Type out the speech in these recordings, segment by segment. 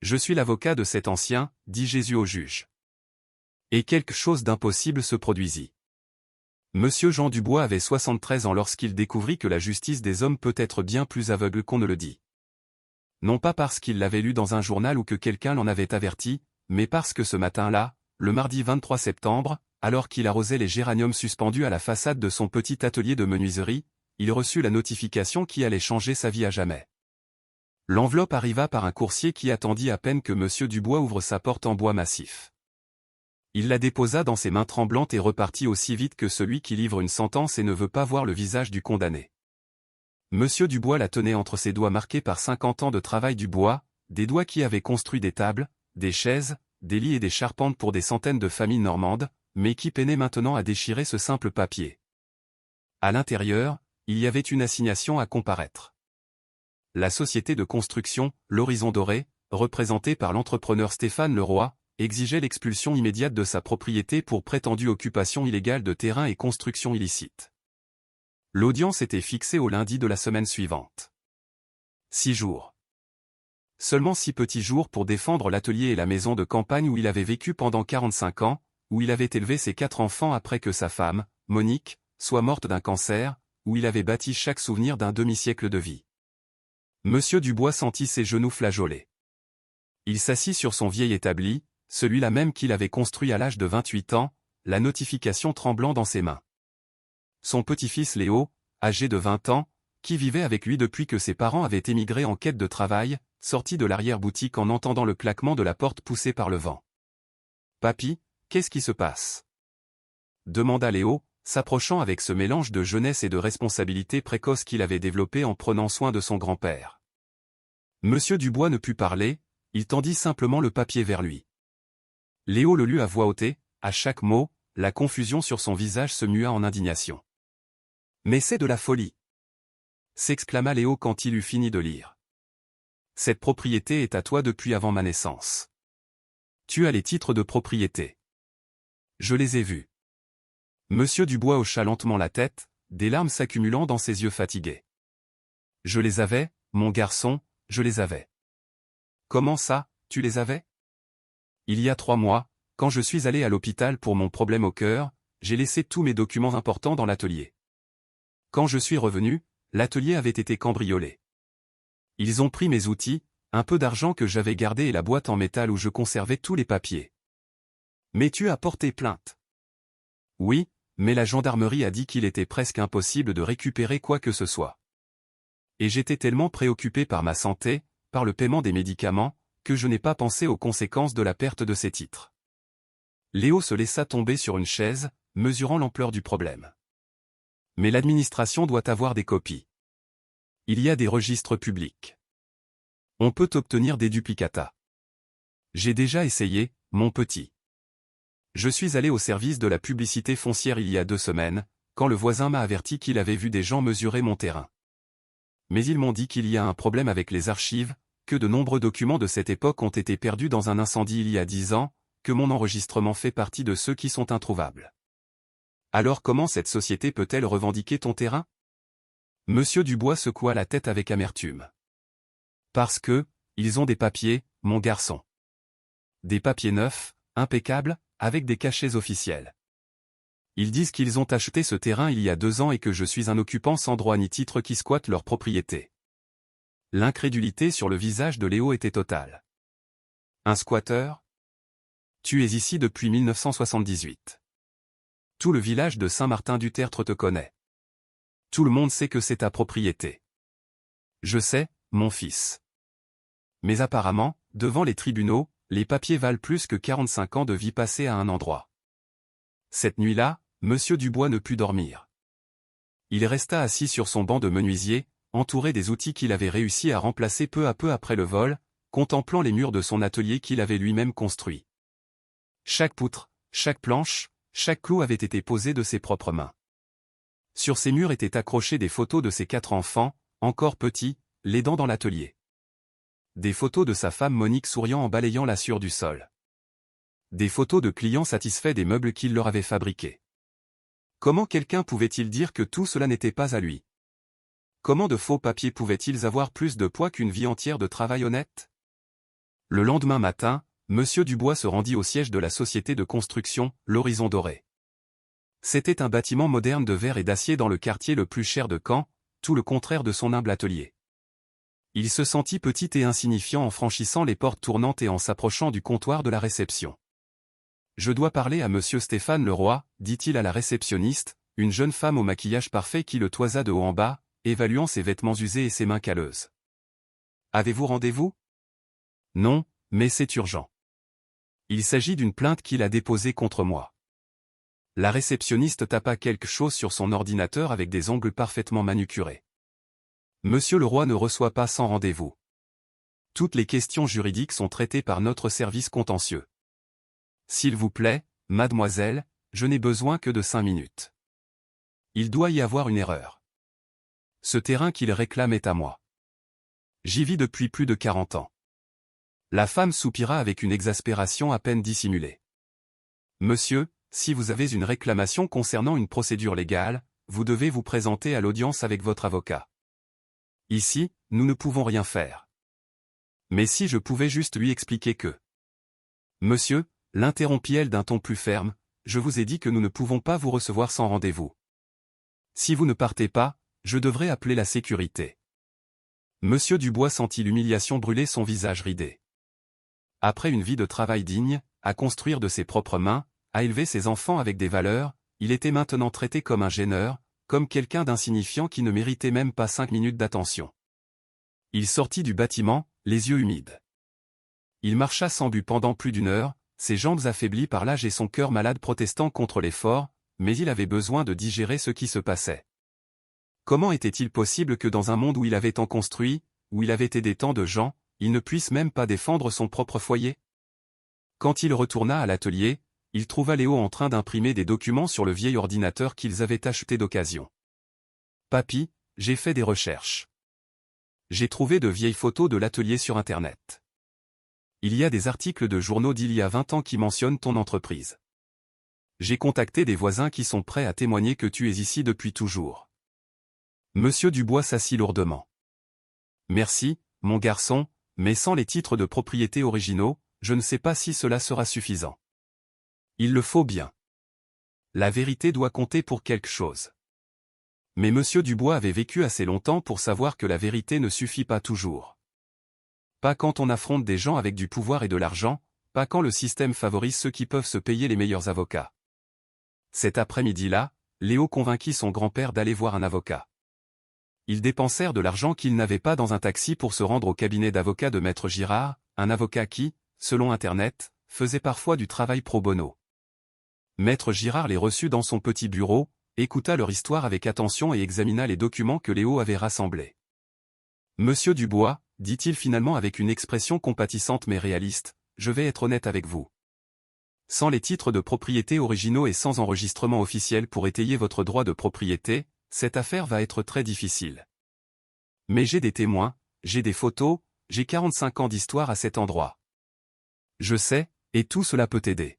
Je suis l'avocat de cet ancien, dit Jésus au juge. Et quelque chose d'impossible se produisit. Monsieur Jean Dubois avait 73 ans lorsqu'il découvrit que la justice des hommes peut être bien plus aveugle qu'on ne le dit. Non pas parce qu'il l'avait lu dans un journal ou que quelqu'un l'en avait averti, mais parce que ce matin-là, le mardi 23 septembre, alors qu'il arrosait les géraniums suspendus à la façade de son petit atelier de menuiserie, il reçut la notification qui allait changer sa vie à jamais. L'enveloppe arriva par un coursier qui attendit à peine que Monsieur Dubois ouvre sa porte en bois massif. Il la déposa dans ses mains tremblantes et repartit aussi vite que celui qui livre une sentence et ne veut pas voir le visage du condamné. Monsieur Dubois la tenait entre ses doigts marqués par 50 ans de travail du bois, des doigts qui avaient construit des tables, des chaises, des lits et des charpentes pour des centaines de familles normandes, mais qui peinaient maintenant à déchirer ce simple papier. À l'intérieur, il y avait une assignation à comparaître. La société de construction, l'Horizon Doré, représentée par l'entrepreneur Stéphane Leroy, exigeait l'expulsion immédiate de sa propriété pour prétendue occupation illégale de terrain et construction illicite. L'audience était fixée au lundi de la semaine suivante. 6 jours. Seulement 6 petits jours pour défendre l'atelier et la maison de campagne où il avait vécu pendant 45 ans, où il avait élevé ses 4 enfants après que sa femme, Monique, soit morte d'un cancer, où il avait bâti chaque souvenir d'un demi-siècle de vie. Monsieur Dubois sentit ses genoux flageoler. Il s'assit sur son vieil établi, celui-là même qu'il avait construit à l'âge de 28 ans, la notification tremblant dans ses mains. Son petit-fils Léo, âgé de 20 ans, qui vivait avec lui depuis que ses parents avaient émigré en quête de travail, sortit de l'arrière-boutique en entendant le claquement de la porte poussée par le vent. « Papy, qu'est-ce qui se passe ?» demanda Léo, s'approchant avec ce mélange de jeunesse et de responsabilité précoce qu'il avait développé en prenant soin de son grand-père. Monsieur Dubois ne put parler, il tendit simplement le papier vers lui. Léo le lut à voix haute, à chaque mot, la confusion sur son visage se mua en indignation. « Mais c'est de la folie !» s'exclama Léo quand il eut fini de lire. « Cette propriété est à toi depuis avant ma naissance. Tu as les titres de propriété. Je les ai vus. » Monsieur Dubois hocha lentement la tête, des larmes s'accumulant dans ses yeux fatigués. « Je les avais, mon garçon, je les avais. »« Comment ça, tu les avais ?» ?»« Il y a 3 mois, quand je suis allé à l'hôpital pour mon problème au cœur, j'ai laissé tous mes documents importants dans l'atelier. Quand je suis revenu, l'atelier avait été cambriolé. Ils ont pris mes outils, un peu d'argent que j'avais gardé et la boîte en métal où je conservais tous les papiers. »« Mais tu as porté plainte. » ?»« Oui, mais la gendarmerie a dit qu'il était presque impossible de récupérer quoi que ce soit. Et j'étais tellement préoccupé par ma santé, par le paiement des médicaments, que je n'ai pas pensé aux conséquences de la perte de ces titres. » Léo se laissa tomber sur une chaise, mesurant l'ampleur du problème. « Mais l'administration doit avoir des copies. Il y a des registres publics. On peut obtenir des duplicata. J'ai déjà essayé, mon petit. Je suis allé au service de la publicité foncière il y a 2 semaines, quand le voisin m'a averti qu'il avait vu des gens mesurer mon terrain. Mais ils m'ont dit qu'il y a un problème avec les archives, que de nombreux documents de cette époque ont été perdus dans un incendie il y a 10 ans, que mon enregistrement fait partie de ceux qui sont introuvables. Alors comment cette société peut-elle revendiquer ton terrain ? » Monsieur Dubois secoua la tête avec amertume. « Parce que, ils ont des papiers, mon garçon. Des papiers neufs, impeccables, avec des cachets officiels. Ils disent qu'ils ont acheté ce terrain il y a 2 ans et que je suis un occupant sans droit ni titre qui squatte leur propriété. » L'incrédulité sur le visage de Léo était totale. « Un squatteur ? Tu es ici depuis 1978. Tout le village de Saint-Martin-du-Tertre te connaît. Tout le monde sait que c'est ta propriété. Je sais, mon fils. Mais apparemment, devant les tribunaux, les papiers valent plus que 45 ans de vie passée à un endroit. » Cette nuit-là, Monsieur Dubois ne put dormir. Il resta assis sur son banc de menuisier, entouré des outils qu'il avait réussi à remplacer peu à peu après le vol, contemplant les murs de son atelier qu'il avait lui-même construit. Chaque poutre, chaque planche, chaque clou avait été posé de ses propres mains. Sur ces murs étaient accrochées des photos de ses 4 enfants, encore petits, l'aidant dans l'atelier. Des photos de sa femme Monique souriant en balayant la sueur du sol. Des photos de clients satisfaits des meubles qu'il leur avait fabriqués. Comment quelqu'un pouvait-il dire que tout cela n'était pas à lui? Comment de faux papiers pouvaient-ils avoir plus de poids qu'une vie entière de travail honnête? Le lendemain matin, Monsieur Dubois se rendit au siège de la société de construction, l'Horizon Doré. C'était un bâtiment moderne de verre et d'acier dans le quartier le plus cher de Caen, tout le contraire de son humble atelier. Il se sentit petit et insignifiant en franchissant les portes tournantes et en s'approchant du comptoir de la réception. « Je dois parler à Monsieur Stéphane Leroy », dit-il à la réceptionniste, une jeune femme au maquillage parfait qui le toisa de haut en bas, évaluant ses vêtements usés et ses mains calleuses. « Avez-vous rendez-vous ? » ? Non, mais c'est urgent. Il s'agit d'une plainte qu'il a déposée contre moi. La réceptionniste tapa quelque chose sur son ordinateur avec des ongles parfaitement manucurés. Monsieur Leroy ne reçoit pas sans rendez-vous. Toutes les questions juridiques sont traitées par notre service contentieux. S'il vous plaît, mademoiselle, je n'ai besoin que de 5 minutes. Il doit y avoir une erreur. Ce terrain qu'il réclame est à moi. J'y vis depuis plus de 40 ans. La femme soupira avec une exaspération à peine dissimulée. Monsieur, si vous avez une réclamation concernant une procédure légale, vous devez vous présenter à l'audience avec votre avocat. Ici, nous ne pouvons rien faire. Mais si je pouvais juste lui expliquer que... Monsieur, l'interrompit-elle d'un ton plus ferme, je vous ai dit que nous ne pouvons pas vous recevoir sans rendez-vous. Si vous ne partez pas, je devrais appeler la sécurité. Monsieur Dubois sentit l'humiliation brûler son visage ridé. Après une vie de travail digne, à construire de ses propres mains, à élever ses enfants avec des valeurs, il était maintenant traité comme un gêneur, comme quelqu'un d'insignifiant qui ne méritait même pas 5 minutes d'attention. Il sortit du bâtiment, les yeux humides. Il marcha sans but pendant plus d'1 heure, ses jambes affaiblies par l'âge et son cœur malade protestant contre l'effort, mais il avait besoin de digérer ce qui se passait. Comment était-il possible que dans un monde où il avait tant construit, où il avait aidé tant de gens, il ne puisse même pas défendre son propre foyer? Quand il retourna à l'atelier, il trouva Léo en train d'imprimer des documents sur le vieil ordinateur qu'ils avaient acheté d'occasion. « Papy, j'ai fait des recherches. J'ai trouvé de vieilles photos de l'atelier sur Internet. Il y a des articles de journaux d'il y a 20 ans qui mentionnent ton entreprise. J'ai contacté des voisins qui sont prêts à témoigner que tu es ici depuis toujours. » Monsieur Dubois s'assit lourdement. « Merci, mon garçon, mais sans les titres de propriété originaux, je ne sais pas si cela sera suffisant. Il le faut bien. La vérité doit compter pour quelque chose. » Mais Monsieur Dubois avait vécu assez longtemps pour savoir que la vérité ne suffit pas toujours. Pas quand on affronte des gens avec du pouvoir et de l'argent, pas quand le système favorise ceux qui peuvent se payer les meilleurs avocats. Cet après-midi-là, Léo convainquit son grand-père d'aller voir un avocat. Ils dépensèrent de l'argent qu'ils n'avaient pas dans un taxi pour se rendre au cabinet d'avocat de Maître Girard, un avocat qui, selon Internet, faisait parfois du travail pro bono. Maître Girard les reçut dans son petit bureau, écouta leur histoire avec attention et examina les documents que Léo avait rassemblés. « Monsieur Dubois, dit-il finalement avec une expression compatissante mais réaliste, je vais être honnête avec vous. Sans les titres de propriété originaux et sans enregistrement officiel pour étayer votre droit de propriété, cette affaire va être très difficile. Mais j'ai des témoins, j'ai des photos, j'ai 45 ans d'histoire à cet endroit. Je sais, et tout cela peut aider.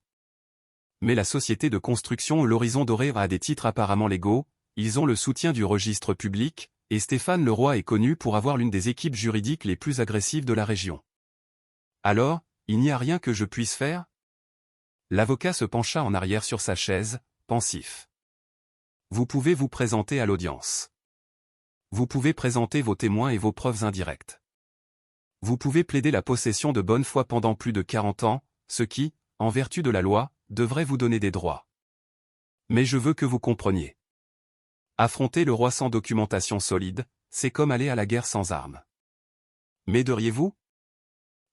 Mais la société de construction l'Horizon Doré a des titres apparemment légaux, ils ont le soutien du registre public, et Stéphane Leroy est connu pour avoir l'une des équipes juridiques les plus agressives de la région. Alors, il n'y a rien que je puisse faire ? L'avocat se pencha en arrière sur sa chaise, pensif. Vous pouvez vous présenter à l'audience. Vous pouvez présenter vos témoins et vos preuves indirectes. Vous pouvez plaider la possession de bonne foi pendant plus de 40 ans, ce qui, en vertu de la loi, devrait vous donner des droits. Mais je veux que vous compreniez. Affronter le roi sans documentation solide, c'est comme aller à la guerre sans armes. M'aideriez-vous ?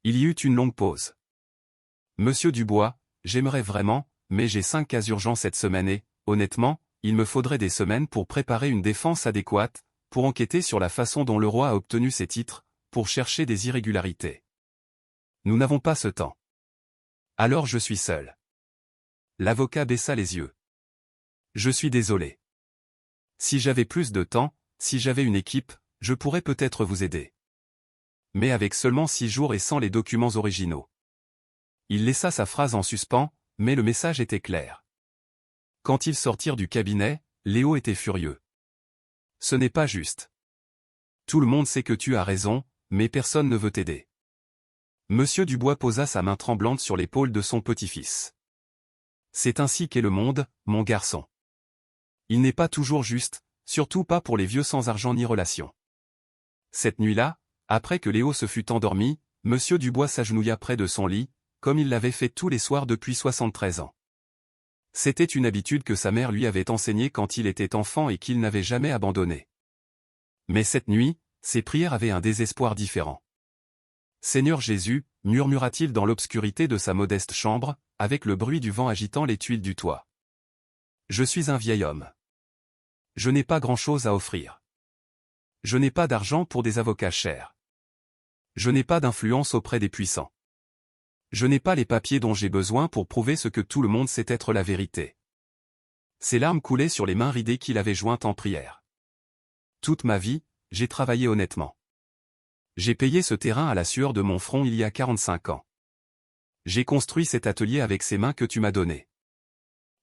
Il y eut une longue pause. Monsieur Dubois, j'aimerais vraiment, mais j'ai 5 cas urgents cette semaine et, honnêtement, il me faudrait des semaines pour préparer une défense adéquate, pour enquêter sur la façon dont le roi a obtenu ses titres, pour chercher des irrégularités. Nous n'avons pas ce temps. Alors je suis seul. L'avocat baissa les yeux. Je suis désolé. Si j'avais plus de temps, si j'avais une équipe, je pourrais peut-être vous aider. Mais avec seulement 6 jours et sans les documents originaux. Il laissa sa phrase en suspens, mais le message était clair. Quand ils sortirent du cabinet, Léo était furieux. Ce n'est pas juste. Tout le monde sait que tu as raison, mais personne ne veut t'aider. Monsieur Dubois posa sa main tremblante sur l'épaule de son petit-fils. C'est ainsi qu'est le monde, mon garçon. Il n'est pas toujours juste, surtout pas pour les vieux sans argent ni relation. Cette nuit-là, après que Léo se fut endormi, Monsieur Dubois s'agenouilla près de son lit, comme il l'avait fait tous les soirs depuis 73 ans. C'était une habitude que sa mère lui avait enseignée quand il était enfant et qu'il n'avait jamais abandonnée. Mais cette nuit, ses prières avaient un désespoir différent. « Seigneur Jésus », murmura-t-il dans l'obscurité de sa modeste chambre, avec le bruit du vent agitant les tuiles du toit. « Je suis un vieil homme. Je n'ai pas grand-chose à offrir. Je n'ai pas d'argent pour des avocats chers. Je n'ai pas d'influence auprès des puissants. Je n'ai pas les papiers dont j'ai besoin pour prouver ce que tout le monde sait être la vérité. » Ses larmes coulaient sur les mains ridées qu'il avait jointes en prière. « Toute ma vie, j'ai travaillé honnêtement. J'ai payé ce terrain à la sueur de mon front il y a 45 ans. J'ai construit cet atelier avec ces mains que tu m'as données.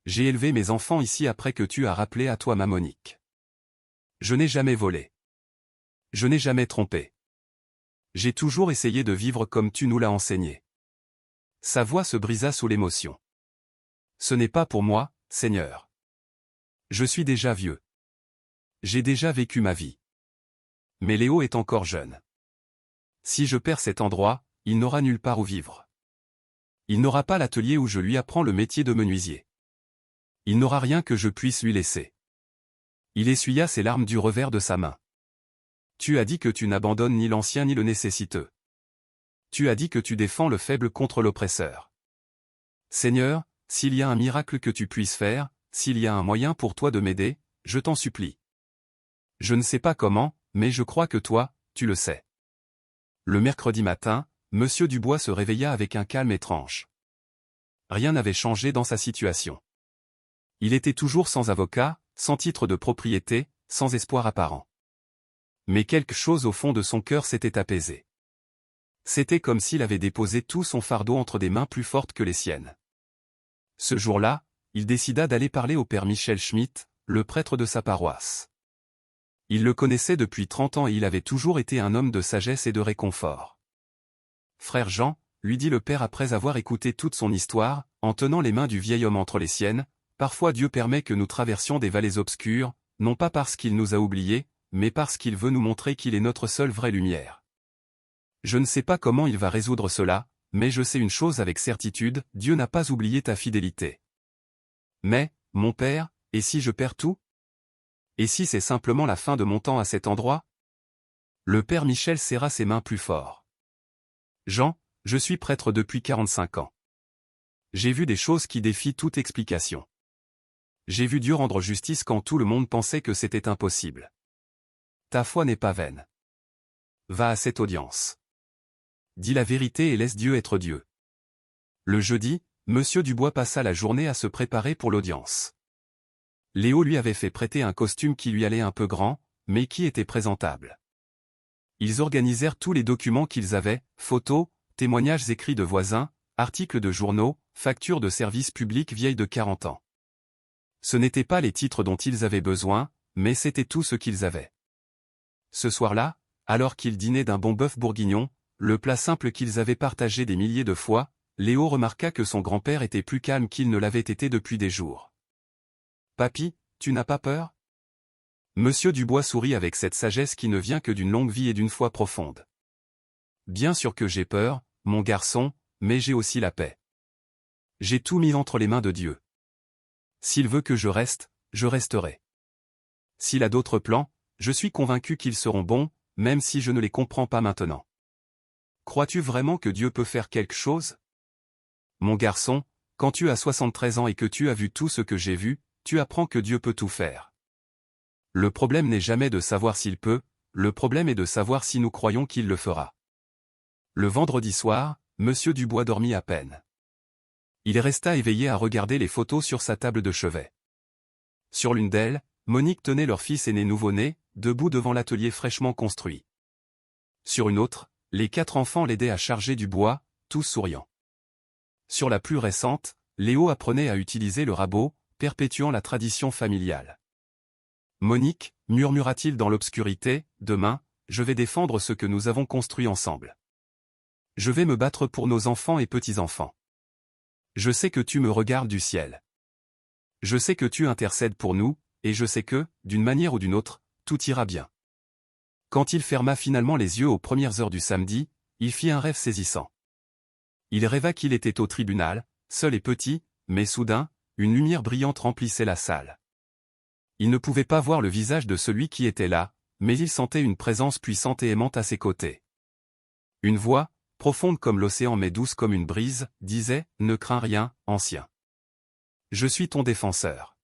J'ai élevé mes enfants ici après que tu as rappelé à toi ma Monique. Je n'ai jamais volé. Je n'ai jamais trompé. J'ai toujours essayé de vivre comme tu nous l'as enseigné. » Sa voix se brisa sous l'émotion. « Ce n'est pas pour moi, Seigneur. Je suis déjà vieux. J'ai déjà vécu ma vie. Mais Léo est encore jeune. Si je perds cet endroit, il n'aura nulle part où vivre. Il n'aura pas l'atelier où je lui apprends le métier de menuisier. Il n'aura rien que je puisse lui laisser. » Il essuya ses larmes du revers de sa main. « Tu as dit que tu n'abandonnes ni l'ancien ni le nécessiteux. Tu as dit que tu défends le faible contre l'oppresseur. Seigneur, s'il y a un miracle que tu puisses faire, s'il y a un moyen pour toi de m'aider, je t'en supplie. Je ne sais pas comment, mais je crois que toi, tu le sais. » Le mercredi matin, Monsieur Dubois se réveilla avec un calme étrange. Rien n'avait changé dans sa situation. Il était toujours sans avocat, sans titre de propriété, sans espoir apparent. Mais quelque chose au fond de son cœur s'était apaisé. C'était comme s'il avait déposé tout son fardeau entre des mains plus fortes que les siennes. Ce jour-là, il décida d'aller parler au père Michel Schmitt, le prêtre de sa paroisse. Il le connaissait depuis 30 ans et il avait toujours été un homme de sagesse et de réconfort. « Frère Jean », lui dit le père après avoir écouté toute son histoire, en tenant les mains du vieil homme entre les siennes, « parfois Dieu permet que nous traversions des vallées obscures, non pas parce qu'il nous a oubliés, mais parce qu'il veut nous montrer qu'il est notre seule vraie lumière. Je ne sais pas comment il va résoudre cela, mais je sais une chose avec certitude, Dieu n'a pas oublié ta fidélité. Mais, mon père, et si je perds tout ? Et si c'est simplement la fin de mon temps à cet endroit ? » Le père Michel serra ses mains plus fort. « Jean, je suis prêtre depuis 45 ans. J'ai vu des choses qui défient toute explication. J'ai vu Dieu rendre justice quand tout le monde pensait que c'était impossible. Ta foi n'est pas vaine. Va à cette audience. Dis la vérité et laisse Dieu être Dieu. » Le jeudi, Monsieur Dubois passa la journée à se préparer pour l'audience. Léo lui avait fait prêter un costume qui lui allait un peu grand, mais qui était présentable. Ils organisèrent tous les documents qu'ils avaient, photos, témoignages écrits de voisins, articles de journaux, factures de services publics vieilles de 40 ans. Ce n'étaient pas les titres dont ils avaient besoin, mais c'était tout ce qu'ils avaient. Ce soir-là, alors qu'ils dînaient d'un bon bœuf bourguignon, le plat simple qu'ils avaient partagé des milliers de fois, Léo remarqua que son grand-père était plus calme qu'il ne l'avait été depuis des jours. « Papy, tu n'as pas peur ?» Monsieur Dubois sourit avec cette sagesse qui ne vient que d'une longue vie et d'une foi profonde. « Bien sûr que j'ai peur, mon garçon, mais j'ai aussi la paix. J'ai tout mis entre les mains de Dieu. S'il veut que je reste, je resterai. S'il a d'autres plans, je suis convaincu qu'ils seront bons, même si je ne les comprends pas maintenant. Crois-tu vraiment que Dieu peut faire quelque chose ? Mon garçon, quand tu as 73 ans et que tu as vu tout ce que j'ai vu, tu apprends que Dieu peut tout faire. Le problème n'est jamais de savoir s'il peut, le problème est de savoir si nous croyons qu'il le fera. » Le vendredi soir, Monsieur Dubois dormit à peine. Il resta éveillé à regarder les photos sur sa table de chevet. Sur l'une d'elles, Monique tenait leur fils aîné nouveau-né, debout devant l'atelier fraîchement construit. Sur une autre, les 4 enfants l'aidaient à charger du bois, tous souriants. Sur la plus récente, Léo apprenait à utiliser le rabot, perpétuant la tradition familiale. « Monique, » murmura-t-il dans l'obscurité, « demain, je vais défendre ce que nous avons construit ensemble. Je vais me battre pour nos enfants et petits-enfants. Je sais que tu me regardes du ciel. Je sais que tu intercèdes pour nous, et je sais que, d'une manière ou d'une autre, tout ira bien. Quand il ferma finalement les yeux aux premières heures du samedi, il fit un rêve saisissant. Il rêva qu'il était au tribunal, seul et petit, mais soudain, une lumière brillante remplissait la salle. Il ne pouvait pas voir le visage de celui qui était là, mais il sentait une présence puissante et aimante à ses côtés. Une voix, profonde comme l'océan mais douce comme une brise, disait « Ne crains rien, ancien. Je suis ton défenseur. »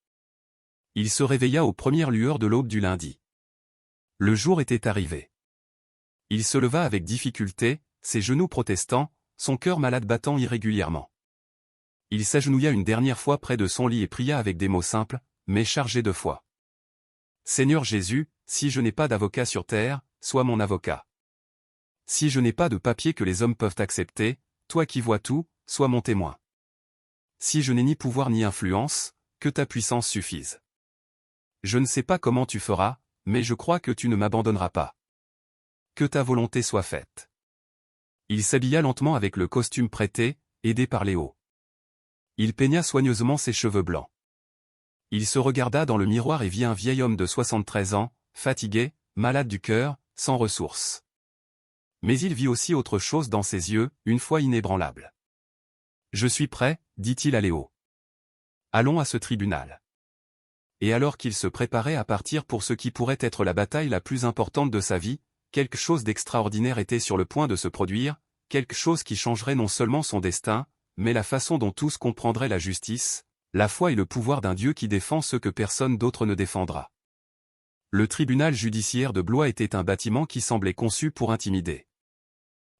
Il se réveilla aux premières lueurs de l'aube du lundi. Le jour était arrivé. Il se leva avec difficulté, ses genoux protestants, son cœur malade battant irrégulièrement. Il s'agenouilla une dernière fois près de son lit et pria avec des mots simples, mais chargés de foi. « Seigneur Jésus, si je n'ai pas d'avocat sur terre, sois mon avocat. Si je n'ai pas de papier que les hommes peuvent accepter, toi qui vois tout, sois mon témoin. Si je n'ai ni pouvoir ni influence, que ta puissance suffise. Je ne sais pas comment tu feras, mais je crois que tu ne m'abandonneras pas. Que ta volonté soit faite. » Il s'habilla lentement avec le costume prêté, aidé par Léo. Il peigna soigneusement ses cheveux blancs. Il se regarda dans le miroir et vit un vieil homme de 73 ans, fatigué, malade du cœur, sans ressources. Mais il vit aussi autre chose dans ses yeux, une foi inébranlable. « Je suis prêt, dit-il à Léo. Allons à ce tribunal. » Et alors qu'il se préparait à partir pour ce qui pourrait être la bataille la plus importante de sa vie, quelque chose d'extraordinaire était sur le point de se produire, quelque chose qui changerait non seulement son destin, mais la façon dont tous comprendraient la justice, la foi et le pouvoir d'un Dieu qui défend ce que personne d'autre ne défendra. Le tribunal judiciaire de Blois était un bâtiment qui semblait conçu pour intimider.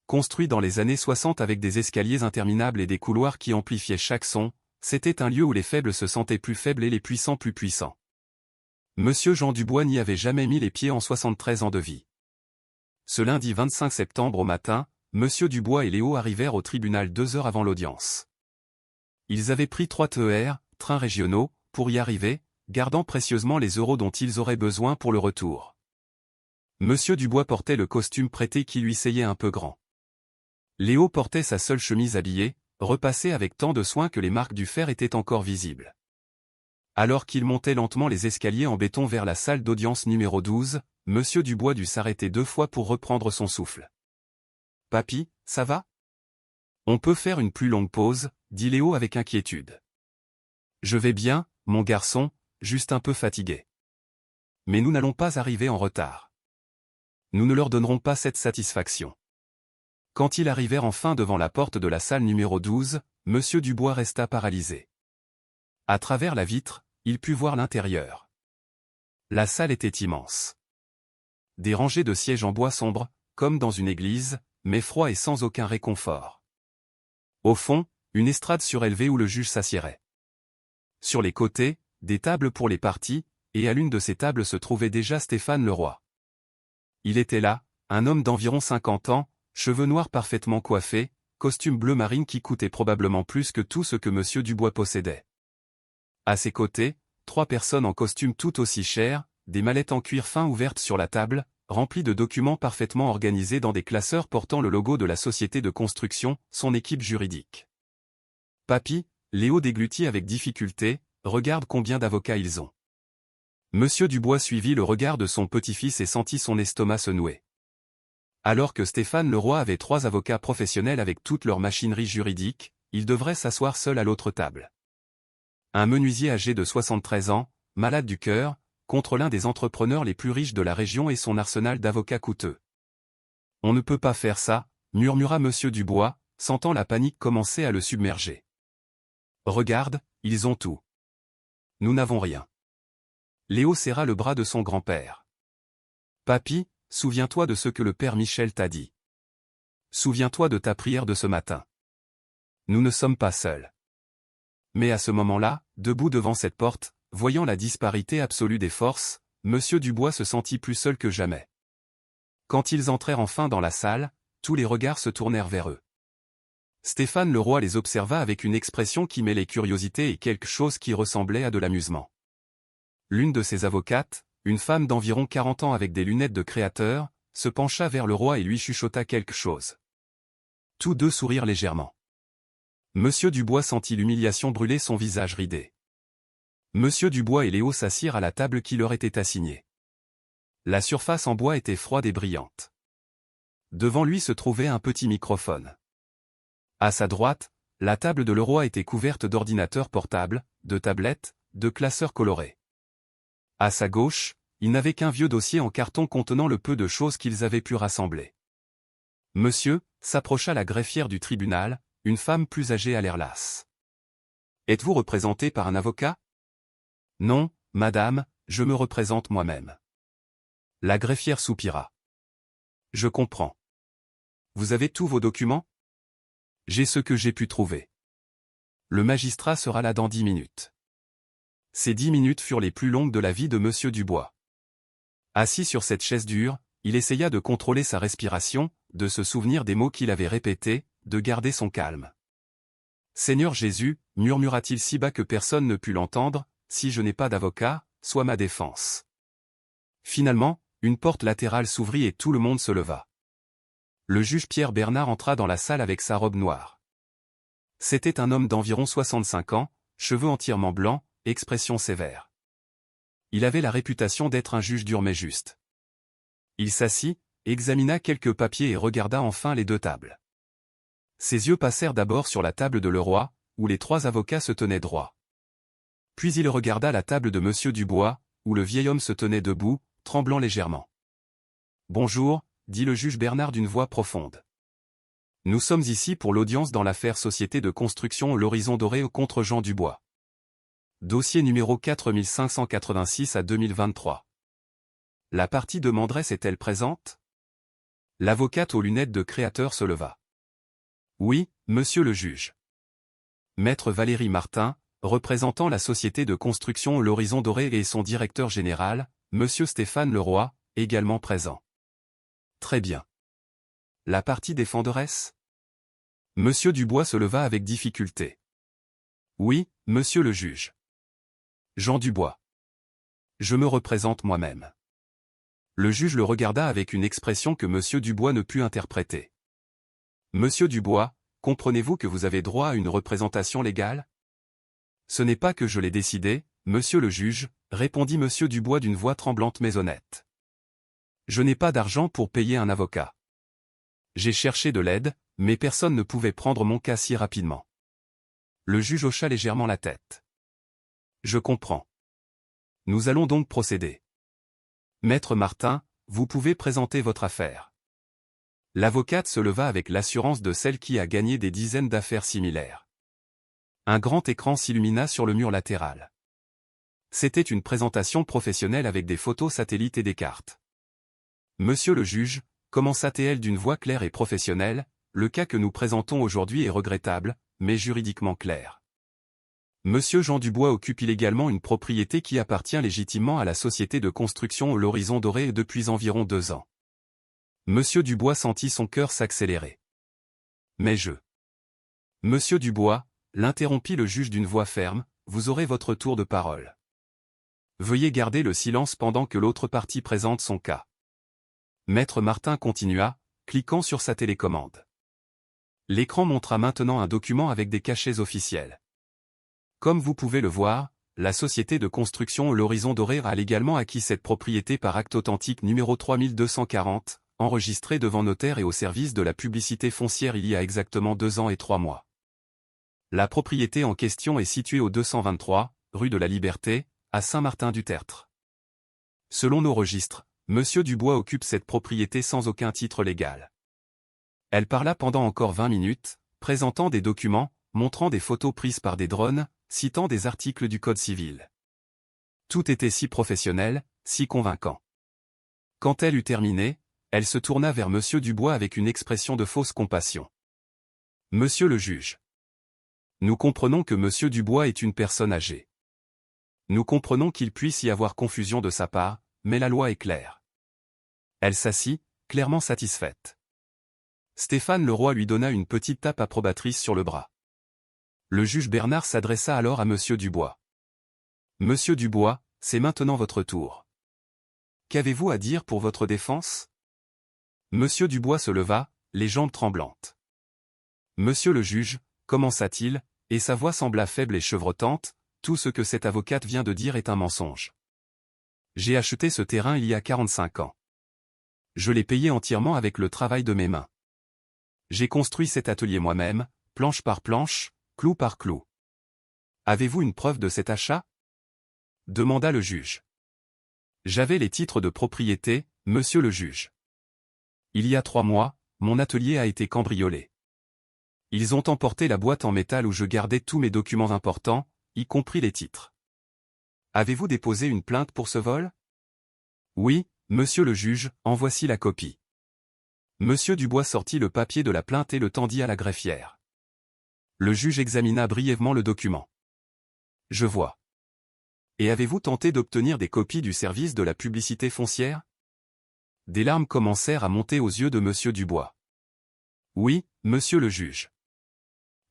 Construit dans les années 60 avec des escaliers interminables et des couloirs qui amplifiaient chaque son, c'était un lieu où les faibles se sentaient plus faibles et les puissants plus puissants. Monsieur Jean Dubois n'y avait jamais mis les pieds en 73 ans de vie. Ce lundi 25 septembre au matin, Monsieur Dubois et Léo arrivèrent au tribunal 2 heures avant l'audience. Ils avaient pris 3 TER, trains régionaux, pour y arriver, gardant précieusement les euros dont ils auraient besoin pour le retour. Monsieur Dubois portait le costume prêté qui lui seyait un peu grand. Léo portait sa seule chemise habillée, repassée avec tant de soin que les marques du fer étaient encore visibles. Alors qu'il montait lentement les escaliers en béton vers la salle d'audience numéro 12, Monsieur Dubois dut s'arrêter 2 fois pour reprendre son souffle. « Papy, ça va ? On peut faire une plus longue pause, dit Léo avec inquiétude. « Je vais bien, mon garçon, juste un peu fatigué. Mais nous n'allons pas arriver en retard. Nous ne leur donnerons pas cette satisfaction. » Quand ils arrivèrent enfin devant la porte de la salle numéro 12, Monsieur Dubois resta paralysé. À travers la vitre, il put voir l'intérieur. La salle était immense. Des rangées de sièges en bois sombre, comme dans une église, mais froid et sans aucun réconfort. Au fond, une estrade surélevée où le juge s'assiérait. Sur les côtés, des tables pour les parties, et à l'une de ces tables se trouvait déjà Stéphane Leroy. Il était là, un homme d'environ 50 ans, cheveux noirs parfaitement coiffés, costume bleu marine qui coûtait probablement plus que tout ce que Monsieur Dubois possédait. À ses côtés, 3 personnes en costume tout aussi cher, des mallettes en cuir fin ouvertes sur la table, remplies de documents parfaitement organisés dans des classeurs portant le logo de la société de construction, son équipe juridique. « Papy, » Léo déglutit avec difficulté, « regarde combien d'avocats ils ont. » Monsieur Dubois suivit le regard de son petit-fils et sentit son estomac se nouer. Alors que Stéphane Leroy avait 3 avocats professionnels avec toute leur machinerie juridique, il devrait s'asseoir seul à l'autre table. Un menuisier âgé de 73 ans, malade du cœur, contre l'un des entrepreneurs les plus riches de la région et son arsenal d'avocats coûteux. « On ne peut pas faire ça, » murmura Monsieur Dubois, sentant la panique commencer à le submerger. « Regarde, ils ont tout. Nous n'avons rien. » Léo serra le bras de son grand-père. « Papy, souviens-toi de ce que le père Michel t'a dit. Souviens-toi de ta prière de ce matin. Nous ne sommes pas seuls. » Mais à ce moment-là, debout devant cette porte, voyant la disparité absolue des forces, Monsieur Dubois se sentit plus seul que jamais. Quand ils entrèrent enfin dans la salle, tous les regards se tournèrent vers eux. Stéphane Leroy les observa avec une expression qui mêlait curiosité et quelque chose qui ressemblait à de l'amusement. L'une de ses avocates, une femme d'environ 40 ans avec des lunettes de créateur, se pencha vers le roi et lui chuchota quelque chose. Tous deux sourirent légèrement. Monsieur Dubois sentit l'humiliation brûler son visage ridé. Monsieur Dubois et Léo s'assirent à la table qui leur était assignée. La surface en bois était froide et brillante. Devant lui se trouvait un petit microphone. À sa droite, la table de Leroy était couverte d'ordinateurs portables, de tablettes, de classeurs colorés. À sa gauche, il n'avait qu'un vieux dossier en carton contenant le peu de choses qu'ils avaient pu rassembler. Monsieur, s'approcha la greffière du tribunal, une femme plus âgée à l'air lasse. Êtes-vous représenté par un avocat? Non, madame, je me représente moi-même. La greffière soupira. Je comprends. Vous avez tous vos documents? J'ai ce que j'ai pu trouver. Le magistrat sera là dans 10 minutes. Ces 10 minutes furent les plus longues de la vie de monsieur Dubois. Assis sur cette chaise dure, il essaya de contrôler sa respiration, de se souvenir des mots qu'il avait répétés, de garder son calme. Seigneur Jésus, murmura-t-il si bas que personne ne put l'entendre, si je n'ai pas d'avocat, sois ma défense. Finalement, une porte latérale s'ouvrit et tout le monde se leva. Le juge Pierre Bernard entra dans la salle avec sa robe noire. C'était un homme d'environ 65 ans, cheveux entièrement blancs, expression sévère. Il avait la réputation d'être un juge dur mais juste. Il s'assit, examina quelques papiers et regarda enfin les deux tables. Ses yeux passèrent d'abord sur la table de Leroy, où les 3 avocats se tenaient droit. Puis il regarda la table de monsieur Dubois, où le vieil homme se tenait debout, tremblant légèrement. « Bonjour », dit le juge Bernard d'une voix profonde. « Nous sommes ici pour l'audience dans l'affaire Société de construction L'Horizon Doré contre Jean Dubois. Dossier numéro 4586 à 2023. La partie demanderesse est-elle présente? » L'avocate aux lunettes de créateur se leva. « Oui, monsieur le juge. » Maître Valérie Martin, représentant la société de construction L'Horizon Doré et son directeur général, monsieur Stéphane Leroy, également présent. Très bien. La partie défenderesse? Monsieur Dubois se leva avec difficulté. Oui, monsieur le juge. Jean Dubois. Je me représente moi-même. Le juge le regarda avec une expression que monsieur Dubois ne put interpréter. Monsieur Dubois, comprenez-vous que vous avez droit à une représentation légale? Ce n'est pas que je l'ai décidé, monsieur le juge, répondit monsieur Dubois d'une voix tremblante mais honnête. Je n'ai pas d'argent pour payer un avocat. J'ai cherché de l'aide, mais personne ne pouvait prendre mon cas si rapidement. Le juge hocha légèrement la tête. Je comprends. Nous allons donc procéder. Maître Martin, vous pouvez présenter votre affaire. L'avocate se leva avec l'assurance de celle qui a gagné des dizaines d'affaires similaires. Un grand écran s'illumina sur le mur latéral. C'était une présentation professionnelle avec des photos satellites et des cartes. Monsieur le juge, commença-t-elle d'une voix claire et professionnelle, le cas que nous présentons aujourd'hui est regrettable, mais juridiquement clair. Monsieur Jean Dubois occupe illégalement une propriété qui appartient légitimement à la société de construction L'Horizon Doré depuis environ 2 ans. Monsieur Dubois sentit son cœur s'accélérer. Mais Monsieur Dubois, l'interrompit le juge d'une voix ferme, vous aurez votre tour de parole. Veuillez garder le silence pendant que l'autre partie présente son cas. Maître Martin continua, cliquant sur sa télécommande. L'écran montra maintenant un document avec des cachets officiels. Comme vous pouvez le voir, la société de construction L'Horizon Doré a légalement acquis cette propriété par acte authentique numéro 3240, enregistré devant notaire et au service de la publicité foncière il y a exactement 2 ans et 3 mois. La propriété en question est située au 223, rue de la Liberté, à Saint-Martin-du-Tertre. Selon nos registres, monsieur Dubois occupe cette propriété sans aucun titre légal. Elle parla pendant encore 20 minutes, présentant des documents, montrant des photos prises par des drones, citant des articles du Code civil. Tout était si professionnel, si convaincant. Quand elle eut terminé, elle se tourna vers monsieur Dubois avec une expression de fausse compassion. Monsieur le juge. Nous comprenons que monsieur Dubois est une personne âgée. Nous comprenons qu'il puisse y avoir confusion de sa part, mais la loi est claire. Elle s'assit, clairement satisfaite. Stéphane Leroy lui donna une petite tape approbatrice sur le bras. Le juge Bernard s'adressa alors à monsieur Dubois. Monsieur Dubois, c'est maintenant votre tour. Qu'avez-vous à dire pour votre défense? Monsieur Dubois se leva, les jambes tremblantes. Monsieur le juge, commença-t-il, et sa voix sembla faible et chevrotante, tout ce que cette avocate vient de dire est un mensonge. J'ai acheté ce terrain il y a 45 ans. Je l'ai payé entièrement avec le travail de mes mains. J'ai construit cet atelier moi-même, planche par planche, clou par clou. Avez-vous une preuve de cet achat? Demanda le juge. J'avais les titres de propriété, monsieur le juge. Il y a 3 mois, mon atelier a été cambriolé. Ils ont emporté la boîte en métal où je gardais tous mes documents importants, y compris les titres. Avez-vous déposé une plainte pour ce vol? Oui, monsieur le juge, en voici la copie. Monsieur Dubois sortit le papier de la plainte et le tendit à la greffière. Le juge examina brièvement le document. Je vois. Et avez-vous tenté d'obtenir des copies du service de la publicité foncière? Des larmes commencèrent à monter aux yeux de monsieur Dubois. Oui, monsieur le juge.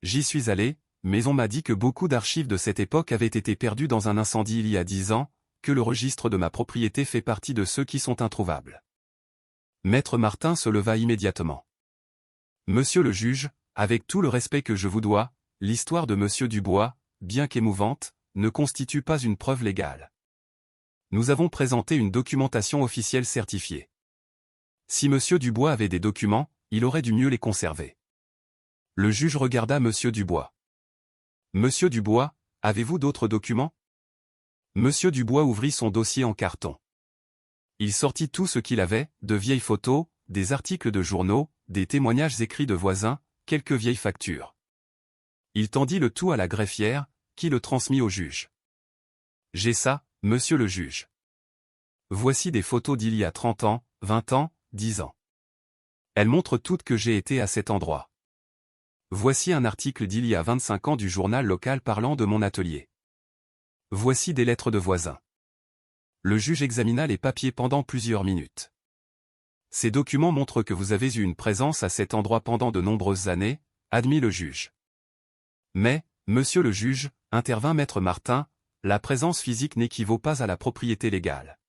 J'y suis allé, mais on m'a dit que beaucoup d'archives de cette époque avaient été perdues dans un incendie il y a 10 ans, que le registre de ma propriété fait partie de ceux qui sont introuvables. Maître Martin se leva immédiatement. Monsieur le juge, avec tout le respect que je vous dois, l'histoire de monsieur Dubois, bien qu'émouvante, ne constitue pas une preuve légale. Nous avons présenté une documentation officielle certifiée. Si monsieur Dubois avait des documents, il aurait dû mieux les conserver. Le juge regarda monsieur Dubois. Monsieur Dubois, avez-vous d'autres documents? Monsieur Dubois ouvrit son dossier en carton. Il sortit tout ce qu'il avait, de vieilles photos, des articles de journaux, des témoignages écrits de voisins, quelques vieilles factures. Il tendit le tout à la greffière, qui le transmit au juge. J'ai ça, monsieur le juge. Voici des photos d'il y a 30 ans, 20 ans, 10 ans. Elles montrent toutes que j'ai été à cet endroit. Voici un article d'il y a 25 ans du journal local parlant de mon atelier. Voici des lettres de voisins. Le juge examina les papiers pendant plusieurs minutes. Ces documents montrent que vous avez eu une présence à cet endroit pendant de nombreuses années, admit le juge. Mais, monsieur le juge, intervint maître Martin, la présence physique n'équivaut pas à la propriété légale.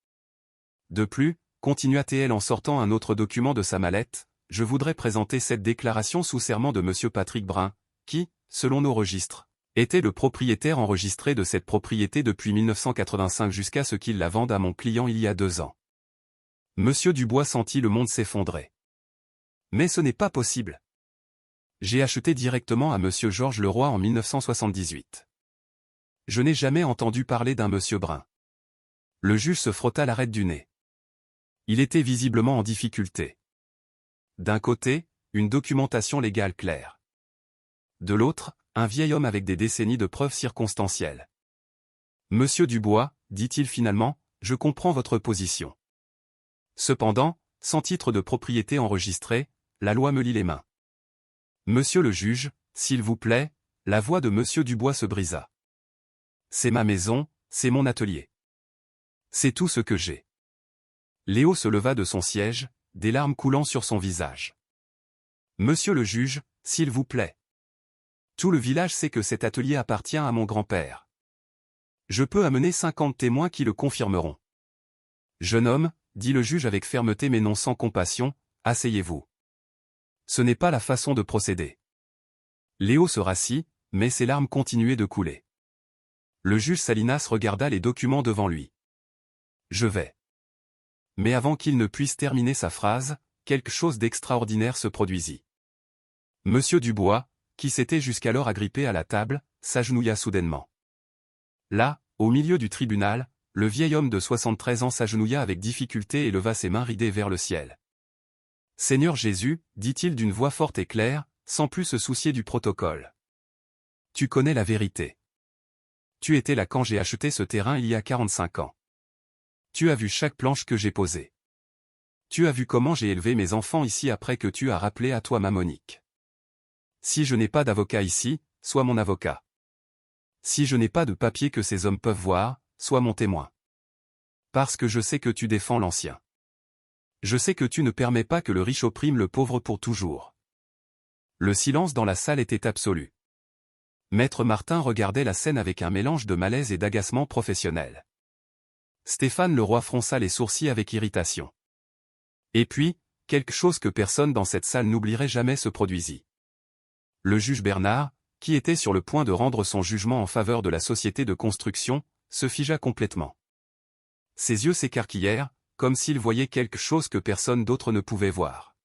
De plus, continua-t-elle en sortant un autre document de sa mallette, je voudrais présenter cette déclaration sous serment de monsieur Patrick Brun, qui, selon nos registres, était le propriétaire enregistré de cette propriété depuis 1985 jusqu'à ce qu'il la vende à mon client il y a 2 ans. Monsieur Dubois sentit le monde s'effondrer. Mais ce n'est pas possible. J'ai acheté directement à monsieur Georges Leroy en 1978. Je n'ai jamais entendu parler d'un monsieur Brun. Le juge se frotta l'arête du nez. Il était visiblement en difficulté. D'un côté, une documentation légale claire. De l'autre, un vieil homme avec des décennies de preuves circonstancielles. Monsieur Dubois, dit-il finalement, je comprends votre position. Cependant, sans titre de propriété enregistré, la loi me lie les mains. Monsieur le juge, s'il vous plaît, la voix de monsieur Dubois se brisa. C'est ma maison, c'est mon atelier. C'est tout ce que j'ai. Léo se leva de son siège, des larmes coulant sur son visage. Monsieur le juge, s'il vous plaît. Tout le village sait que cet atelier appartient à mon grand-père. Je peux amener 50 témoins qui le confirmeront. Jeune homme, dit le juge avec fermeté mais non sans compassion, asseyez-vous. Ce n'est pas la façon de procéder. Léo se rassit, mais ses larmes continuaient de couler. Le juge Salinas regarda les documents devant lui. Je vais. Mais avant qu'il ne puisse terminer sa phrase, quelque chose d'extraordinaire se produisit. Monsieur Dubois, qui s'était jusqu'alors agrippé à la table, s'agenouilla soudainement. Là, au milieu du tribunal, le vieil homme de 73 ans s'agenouilla avec difficulté et leva ses mains ridées vers le ciel. « Seigneur Jésus, dit-il d'une voix forte et claire, sans plus se soucier du protocole. Tu connais la vérité. Tu étais là quand j'ai acheté ce terrain il y a 45 ans. Tu as vu chaque planche que j'ai posée. Tu as vu comment j'ai élevé mes enfants ici après que tu as rappelé à toi ma Monique. Si je n'ai pas d'avocat ici, sois mon avocat. Si je n'ai pas de papier que ces hommes peuvent voir, sois mon témoin. Parce que je sais que tu défends l'ancien. Je sais que tu ne permets pas que le riche opprime le pauvre pour toujours. » Le silence dans la salle était absolu. Maître Martin regardait la scène avec un mélange de malaise et d'agacement professionnel. Stéphane Leroy fronça les sourcils avec irritation. Et puis, quelque chose que personne dans cette salle n'oublierait jamais se produisit. Le juge Bernard, qui était sur le point de rendre son jugement en faveur de la société de construction, se figea complètement. Ses yeux s'écarquillèrent, comme s'il voyait quelque chose que personne d'autre ne pouvait voir.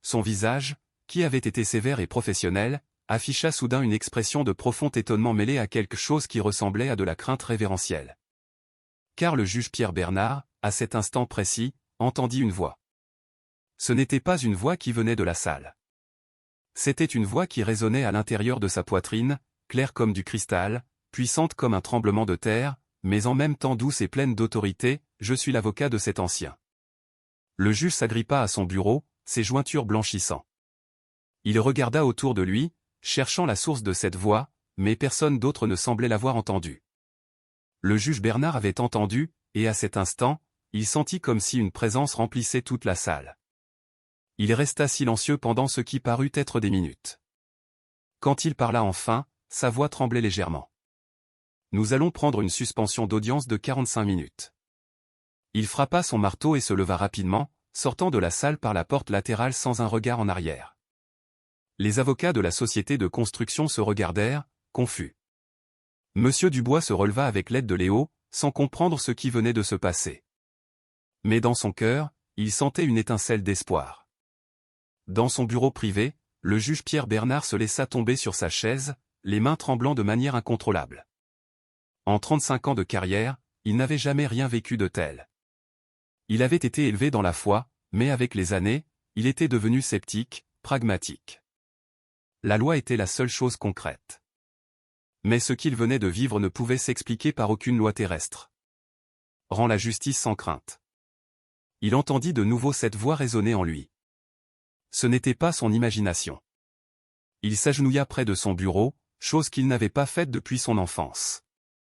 Son visage, qui avait été sévère et professionnel, afficha soudain une expression de profond étonnement mêlée à quelque chose qui ressemblait à de la crainte révérentielle. Car le juge Pierre Bernard, à cet instant précis, entendit une voix. Ce n'était pas une voix qui venait de la salle. C'était une voix qui résonnait à l'intérieur de sa poitrine, claire comme du cristal, puissante comme un tremblement de terre, mais en même temps douce et pleine d'autorité. Je suis l'avocat de cet ancien. Le juge s'agrippa à son bureau, ses jointures blanchissant. Il regarda autour de lui, cherchant la source de cette voix, mais personne d'autre ne semblait l'avoir entendue. Le juge Bernard avait entendu, et à cet instant, il sentit comme si une présence remplissait toute la salle. Il resta silencieux pendant ce qui parut être des minutes. Quand il parla enfin, sa voix tremblait légèrement. Nous allons prendre une suspension d'audience de 45 minutes. Il frappa son marteau et se leva rapidement, sortant de la salle par la porte latérale sans un regard en arrière. Les avocats de la société de construction se regardèrent, confus. Monsieur Dubois se releva avec l'aide de Léo, sans comprendre ce qui venait de se passer. Mais dans son cœur, il sentait une étincelle d'espoir. Dans son bureau privé, le juge Pierre Bernard se laissa tomber sur sa chaise, les mains tremblant de manière incontrôlable. En 35 ans de carrière, il n'avait jamais rien vécu de tel. Il avait été élevé dans la foi, mais avec les années, il était devenu sceptique, pragmatique. La loi était la seule chose concrète. Mais ce qu'il venait de vivre ne pouvait s'expliquer par aucune loi terrestre. Rends la justice sans crainte. Il entendit de nouveau cette voix résonner en lui. Ce n'était pas son imagination. Il s'agenouilla près de son bureau, chose qu'il n'avait pas faite depuis son enfance.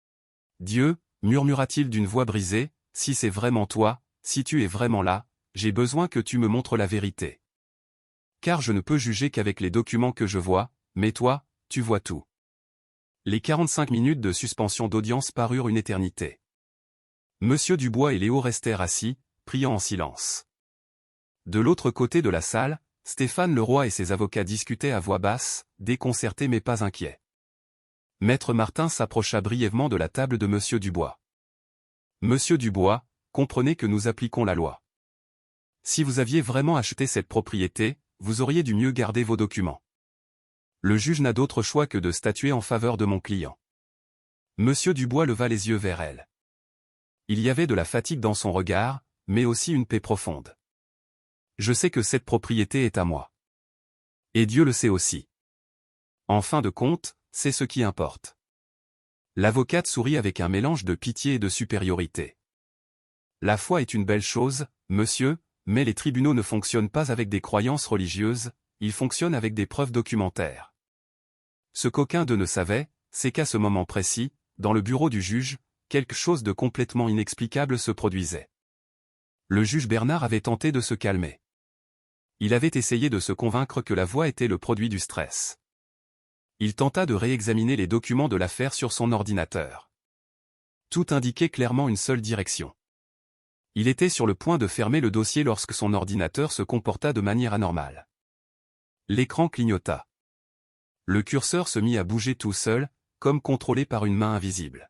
« Dieu, murmura-t-il d'une voix brisée, si c'est vraiment toi, si tu es vraiment là, j'ai besoin que tu me montres la vérité. Car je ne peux juger qu'avec les documents que je vois, mais toi, tu vois tout. » Les 45 minutes de suspension d'audience parurent une éternité. Monsieur Dubois et Léo restèrent assis, priant en silence. De l'autre côté de la salle, Stéphane Leroy et ses avocats discutaient à voix basse, déconcertés mais pas inquiets. Maître Martin s'approcha brièvement de la table de Monsieur Dubois. « Monsieur Dubois, comprenez que nous appliquons la loi. Si vous aviez vraiment acheté cette propriété, vous auriez dû mieux garder vos documents. Le juge n'a d'autre choix que de statuer en faveur de mon client. » Monsieur Dubois leva les yeux vers elle. Il y avait de la fatigue dans son regard, mais aussi une paix profonde. « Je sais que cette propriété est à moi. Et Dieu le sait aussi. En fin de compte, c'est ce qui importe. » L'avocate sourit avec un mélange de pitié et de supériorité. « La foi est une belle chose, monsieur, mais les tribunaux ne fonctionnent pas avec des croyances religieuses, ils fonctionnent avec des preuves documentaires. » Ce qu'aucun d'eux ne savait, c'est qu'à ce moment précis, dans le bureau du juge, quelque chose de complètement inexplicable se produisait. Le juge Bernard avait tenté de se calmer. Il avait essayé de se convaincre que la voix était le produit du stress. Il tenta de réexaminer les documents de l'affaire sur son ordinateur. Tout indiquait clairement une seule direction. Il était sur le point de fermer le dossier lorsque son ordinateur se comporta de manière anormale. L'écran clignota. Le curseur se mit à bouger tout seul, comme contrôlé par une main invisible.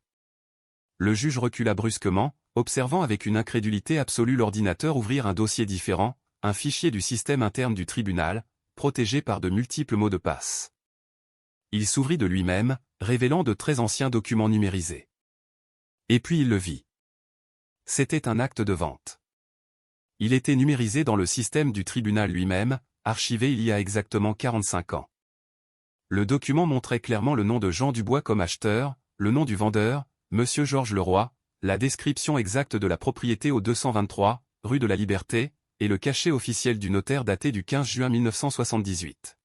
Le juge recula brusquement, observant avec une incrédulité absolue l'ordinateur ouvrir un dossier différent, un fichier du système interne du tribunal, protégé par de multiples mots de passe. Il s'ouvrit de lui-même, révélant de très anciens documents numérisés. Et puis il le vit. C'était un acte de vente. Il était numérisé dans le système du tribunal lui-même, archivé il y a exactement 45 ans. Le document montrait clairement le nom de Jean Dubois comme acheteur, le nom du vendeur, Monsieur Georges Leroy, la description exacte de la propriété au 223, rue de la Liberté, et le cachet officiel du notaire daté du 15 juin 1978.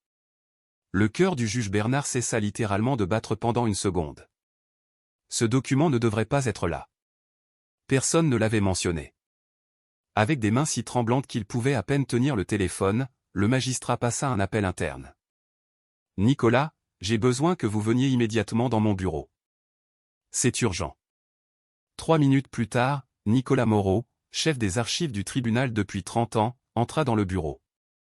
Le cœur du juge Bernard cessa littéralement de battre pendant une seconde. Ce document ne devrait pas être là. Personne ne l'avait mentionné. Avec des mains si tremblantes qu'il pouvait à peine tenir le téléphone, le magistrat passa un appel interne. « Nicolas, j'ai besoin que vous veniez immédiatement dans mon bureau. C'est urgent. » 3 minutes plus tard, Nicolas Moreau, chef des archives du tribunal depuis 30 ans, entra dans le bureau.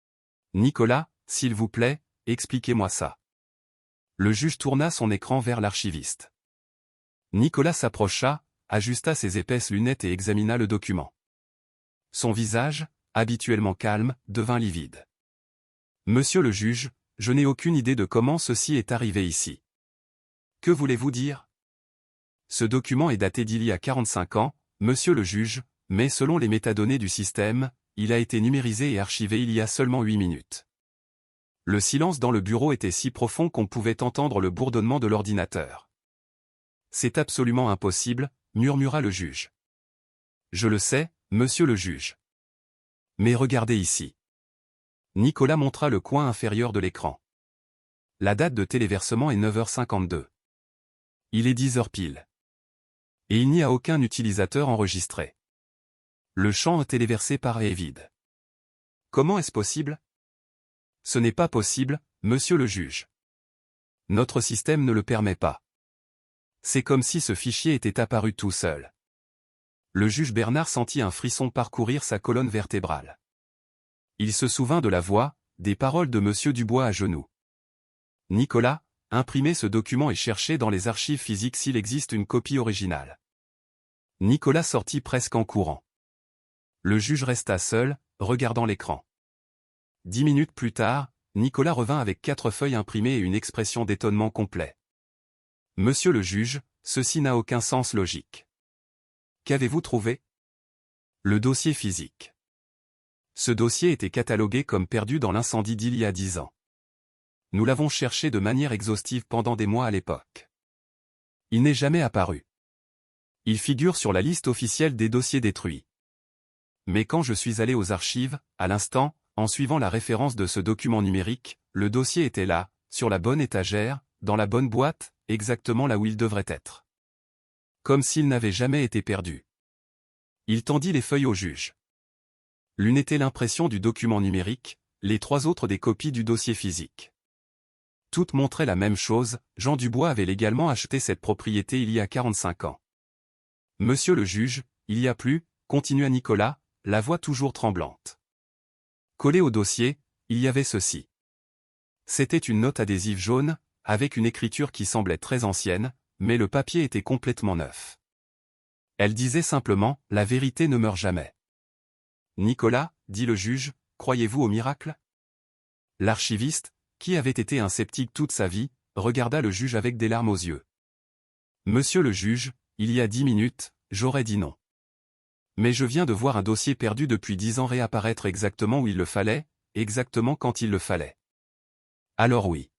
« Nicolas, s'il vous plaît, expliquez-moi ça. Le juge tourna son écran vers l'archiviste. Nicolas s'approcha, ajusta ses épaisses lunettes et examina le document. Son visage, habituellement calme, devint livide. Monsieur le juge, je n'ai aucune idée de comment ceci est arrivé ici. Que voulez-vous dire? Ce document est daté d'il y a 45 ans, monsieur le juge, mais selon les métadonnées du système, il a été numérisé et archivé il y a seulement 8 minutes. Le silence dans le bureau était si profond qu'on pouvait entendre le bourdonnement de l'ordinateur. C'est absolument impossible, murmura le juge. Je le sais, monsieur le juge. Mais regardez ici. Nicolas montra le coin inférieur de l'écran. La date de téléversement est 9h52. Il est 10h pile. Et il n'y a aucun utilisateur enregistré. Le champ téléversé paraît vide. Comment est-ce possible? Ce n'est pas possible, monsieur le juge. Notre système ne le permet pas. C'est comme si ce fichier était apparu tout seul. Le juge Bernard sentit un frisson parcourir sa colonne vertébrale. Il se souvint de la voix, des paroles de monsieur Dubois à genoux. Nicolas, imprimez ce document et cherchez dans les archives physiques s'il existe une copie originale. Nicolas sortit presque en courant. Le juge resta seul, regardant l'écran. 10 minutes plus tard, Nicolas revint avec 4 feuilles imprimées et une expression d'étonnement complet. Monsieur le juge, ceci n'a aucun sens logique. Qu'avez-vous trouvé? Le dossier physique. Ce dossier était catalogué comme perdu dans l'incendie d'il y a 10 ans. Nous l'avons cherché de manière exhaustive pendant des mois à l'époque. Il n'est jamais apparu. Il figure sur la liste officielle des dossiers détruits. Mais quand je suis allé aux archives, à l'instant, en suivant la référence de ce document numérique, le dossier était là, sur la bonne étagère, dans la bonne boîte, exactement là où il devrait être. Comme s'il n'avait jamais été perdu. Il tendit les feuilles au juge. L'une était l'impression du document numérique, les 3 autres des copies du dossier physique. Toutes montraient la même chose, Jean Dubois avait légalement acheté cette propriété il y a 45 ans. Monsieur le juge, il y a plus, continua Nicolas, la voix toujours tremblante. Collé au dossier, il y avait ceci. C'était une note adhésive jaune, avec une écriture qui semblait très ancienne, mais le papier était complètement neuf. Elle disait simplement « La vérité ne meurt jamais ». Nicolas, dit le juge, croyez-vous au miracle? L'archiviste, qui avait été un sceptique toute sa vie, regarda le juge avec des larmes aux yeux. Monsieur le juge, il y a 10 minutes, j'aurais dit non. Mais je viens de voir un dossier perdu depuis 10 ans réapparaître exactement où il le fallait, exactement quand il le fallait. Alors oui.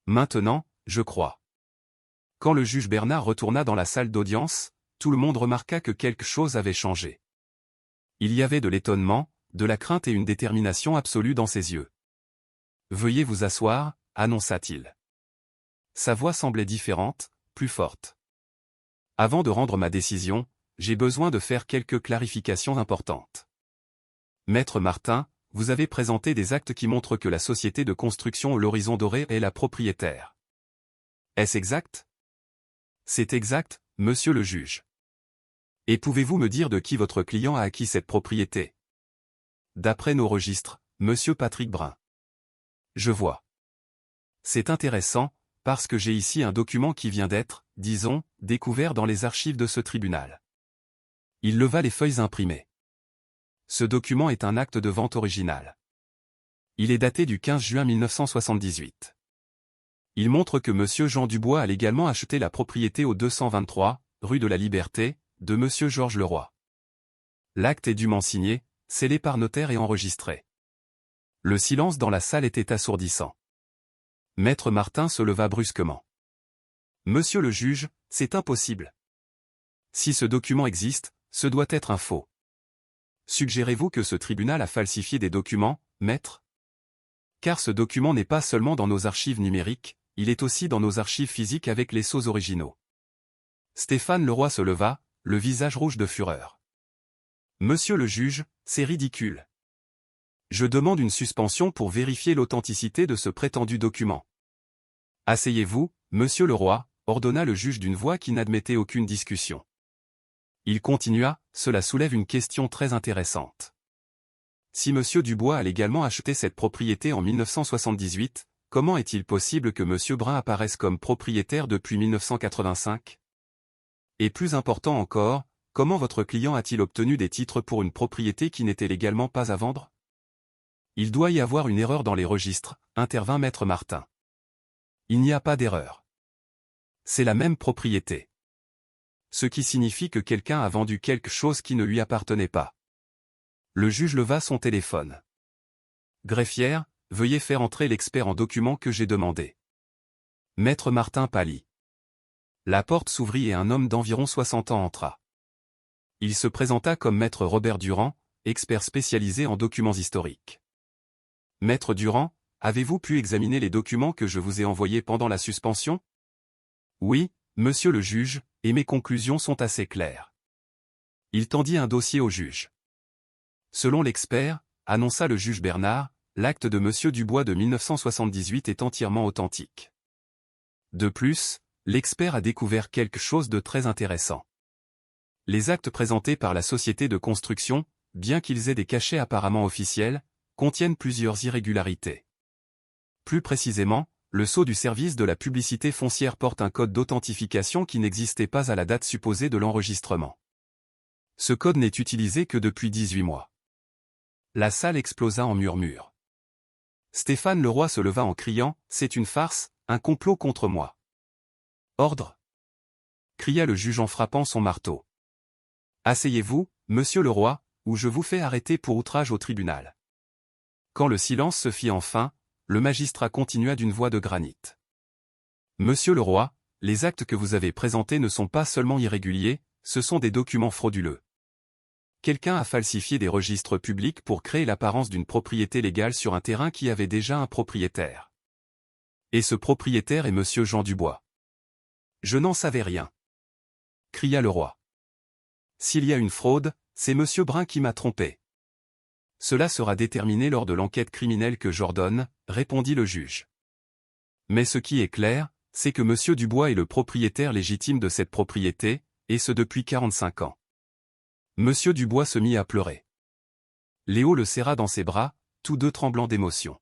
Maintenant, je crois. Quand le juge Bernard retourna dans la salle d'audience, tout le monde remarqua que quelque chose avait changé. Il y avait de l'étonnement, de la crainte et une détermination absolue dans ses yeux. « Veuillez vous asseoir », annonça-t-il. Sa voix semblait différente, plus forte. « Avant de rendre ma décision, j'ai besoin de faire quelques clarifications importantes. Maître Martin, vous avez présenté des actes qui montrent que la société de construction L'Horizon Doré est la propriétaire. Est-ce exact? C'est exact, monsieur le juge. Et pouvez-vous me dire de qui votre client a acquis cette propriété? D'après nos registres, monsieur Patrick Brun. Je vois. C'est intéressant, parce que j'ai ici un document qui vient d'être, disons, découvert dans les archives de ce tribunal. Il leva les feuilles imprimées. Ce document est un acte de vente original. Il est daté du 15 juin 1978. Il montre que monsieur Jean Dubois a légalement acheté la propriété au 223, rue de la Liberté, de monsieur Georges Leroy. L'acte est dûment signé, scellé par notaire et enregistré. Le silence dans la salle était assourdissant. Maître Martin se leva brusquement. Monsieur le juge, c'est impossible. Si ce document existe, ce doit être un faux. Suggérez-vous que ce tribunal a falsifié des documents, maître? Car ce document n'est pas seulement dans nos archives numériques, il est aussi dans nos archives physiques avec les sceaux originaux. Stéphane Leroy se leva, le visage rouge de fureur. Monsieur le juge, c'est ridicule. Je demande une suspension pour vérifier l'authenticité de ce prétendu document. Asseyez-vous, monsieur Leroy, ordonna le juge d'une voix qui n'admettait aucune discussion. Il continua, cela soulève une question très intéressante. Si monsieur Dubois a légalement acheté cette propriété en 1978, comment est-il possible que M. Brun apparaisse comme propriétaire depuis 1985? Et plus important encore, comment votre client a-t-il obtenu des titres pour une propriété qui n'était légalement pas à vendre? Il doit y avoir une erreur dans les registres, intervint Maître Martin. Il n'y a pas d'erreur. C'est la même propriété. Ce qui signifie que quelqu'un a vendu quelque chose qui ne lui appartenait pas. Le juge leva son téléphone. Greffière, veuillez faire entrer l'expert en document que j'ai demandé. Maître Martin pâlit. La porte s'ouvrit et un homme d'environ 60 ans entra. Il se présenta comme Maître Robert Durand, expert spécialisé en documents historiques. Maître Durand, avez-vous pu examiner les documents que je vous ai envoyés pendant la suspension? Oui, monsieur le juge, et mes conclusions sont assez claires. Il tendit un dossier au juge. Selon l'expert, annonça le juge Bernard, l'acte de monsieur Dubois de 1978 est entièrement authentique. De plus, l'expert a découvert quelque chose de très intéressant. Les actes présentés par la société de construction, bien qu'ils aient des cachets apparemment officiels, contiennent plusieurs irrégularités. Plus précisément, le sceau du service de la publicité foncière porte un code d'authentification qui n'existait pas à la date supposée de l'enregistrement. Ce code n'est utilisé que depuis 18 mois. La salle explosa en murmures. Stéphane Leroy se leva en criant « C'est une farce, un complot contre moi !»« Ordre !» cria le juge en frappant son marteau. « Asseyez-vous, monsieur Leroy, ou je vous fais arrêter pour outrage au tribunal. » Quand le silence se fit enfin, le magistrat continua d'une voix de granit. « Monsieur Leroy, les actes que vous avez présentés ne sont pas seulement irréguliers, ce sont des documents frauduleux. Quelqu'un a falsifié des registres publics pour créer l'apparence d'une propriété légale sur un terrain qui avait déjà un propriétaire. Et ce propriétaire est monsieur Jean Dubois. »« Je n'en savais rien. » cria le roi. « S'il y a une fraude, c'est monsieur Brun qui m'a trompé. »« Cela sera déterminé lors de l'enquête criminelle que j'ordonne, » répondit le juge. « Mais ce qui est clair, c'est que monsieur Dubois est le propriétaire légitime de cette propriété, et ce depuis 45 ans. » Monsieur Dubois se mit à pleurer. Léo le serra dans ses bras, tous deux tremblants d'émotion.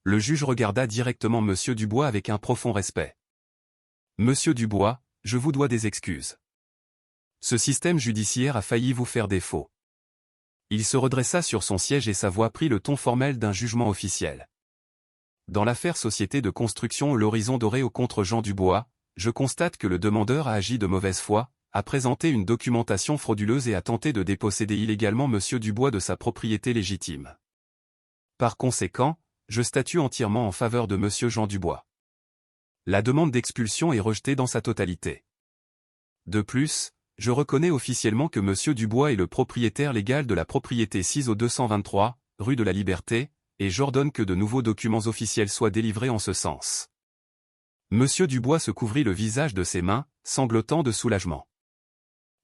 Le juge regarda directement monsieur Dubois avec un profond respect. « Monsieur Dubois, je vous dois des excuses. Ce système judiciaire a failli vous faire défaut. » Il se redressa sur son siège et sa voix prit le ton formel d'un jugement officiel. « Dans l'affaire Société de construction L'Horizon Doré au contre Jean Dubois, je constate que le demandeur a agi de mauvaise foi, a présenté une documentation frauduleuse et a tenté de déposséder illégalement monsieur Dubois de sa propriété légitime. Par conséquent, je statue entièrement en faveur de monsieur Jean Dubois. La demande d'expulsion est rejetée dans sa totalité. De plus, je reconnais officiellement que monsieur Dubois est le propriétaire légal de la propriété 6 au 223, rue de la Liberté, et j'ordonne que de nouveaux documents officiels soient délivrés en ce sens. » Monsieur Dubois se couvrit le visage de ses mains, sanglotant de soulagement.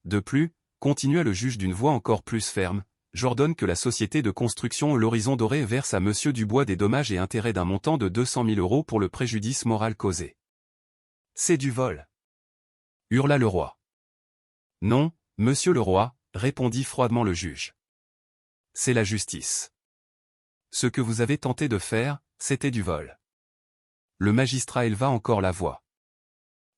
De plus, continua le juge d'une voix encore plus ferme, j'ordonne que la société de construction L'Horizon Doré verse à monsieur Dubois des dommages et intérêts d'un montant de 200 000 € pour le préjudice moral causé. C'est du vol, hurla le roi. Non, monsieur le roi, répondit froidement le juge. C'est la justice. Ce que vous avez tenté de faire, c'était du vol. Le magistrat éleva encore la voix.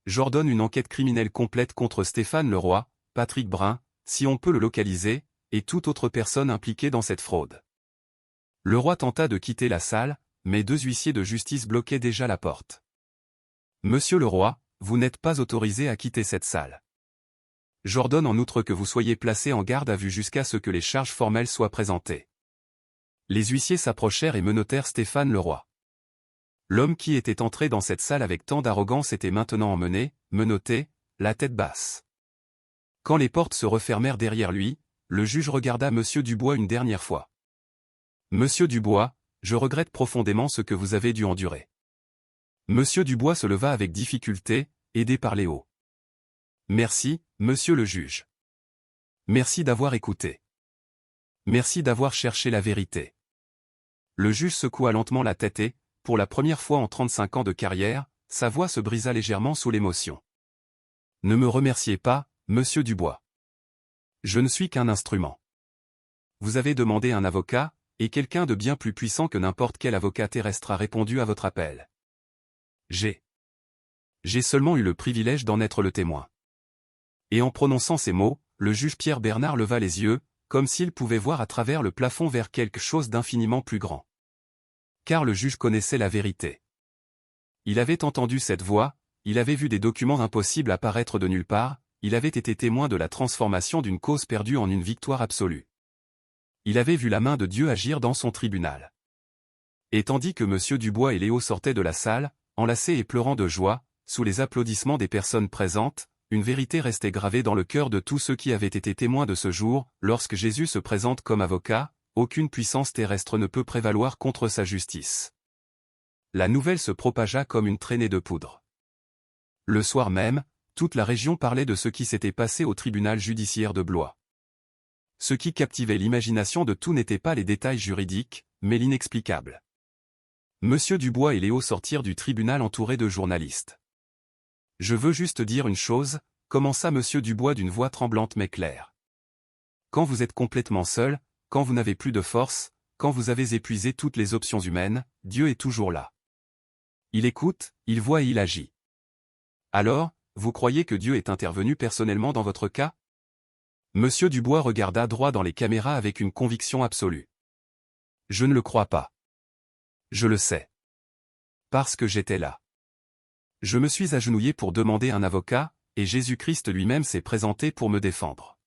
J'ordonne une enquête criminelle complète contre Stéphane Leroy, Patrick Brun, si on peut le localiser, et toute autre personne impliquée dans cette fraude. Le roi tenta de quitter la salle, mais deux huissiers de justice bloquaient déjà la porte. Monsieur le roi, vous n'êtes pas autorisé à quitter cette salle. J'ordonne en outre que vous soyez placé en garde à vue jusqu'à ce que les charges formelles soient présentées. Les huissiers s'approchèrent et menottèrent Stéphane Leroy. L'homme qui était entré dans cette salle avec tant d'arrogance était maintenant emmené, menotté, la tête basse. Quand les portes se refermèrent derrière lui, le juge regarda monsieur Dubois une dernière fois. Monsieur Dubois, je regrette profondément ce que vous avez dû endurer. Monsieur Dubois se leva avec difficulté, aidé par Léo. Merci, monsieur le juge. Merci d'avoir écouté. Merci d'avoir cherché la vérité. Le juge secoua lentement la tête et, pour la première fois en 35 ans de carrière, sa voix se brisa légèrement sous l'émotion. Ne me remerciez pas, monsieur Dubois. Je ne suis qu'un instrument. Vous avez demandé un avocat, et quelqu'un de bien plus puissant que n'importe quel avocat terrestre a répondu à votre appel. J'ai seulement eu le privilège d'en être le témoin. Et en prononçant ces mots, le juge Pierre Bernard leva les yeux, comme s'il pouvait voir à travers le plafond vers quelque chose d'infiniment plus grand. Car le juge connaissait la vérité. Il avait entendu cette voix, il avait vu des documents impossibles apparaître de nulle part, il avait été témoin de la transformation d'une cause perdue en une victoire absolue. Il avait vu la main de Dieu agir dans son tribunal. Et tandis que M. Dubois et Léo sortaient de la salle, enlacés et pleurant de joie, sous les applaudissements des personnes présentes, une vérité restait gravée dans le cœur de tous ceux qui avaient été témoins de ce jour, lorsque Jésus se présente comme avocat, aucune puissance terrestre ne peut prévaloir contre sa justice. La nouvelle se propagea comme une traînée de poudre. Le soir même, toute la région parlait de ce qui s'était passé au tribunal judiciaire de Blois. Ce qui captivait l'imagination de tout n'était pas les détails juridiques, mais l'inexplicable. Monsieur Dubois et Léo sortirent du tribunal entourés de journalistes. « Je veux juste dire une chose », commença Monsieur Dubois d'une voix tremblante mais claire. « Quand vous êtes complètement seul, quand vous n'avez plus de force, quand vous avez épuisé toutes les options humaines, Dieu est toujours là. Il écoute, il voit et il agit. Alors, vous croyez que Dieu est intervenu personnellement dans votre cas ? » Monsieur Dubois regarda droit dans les caméras avec une conviction absolue. « Je ne le crois pas. Je le sais. Parce que j'étais là. Je me suis agenouillé pour demander un avocat, et Jésus-Christ lui-même s'est présenté pour me défendre. »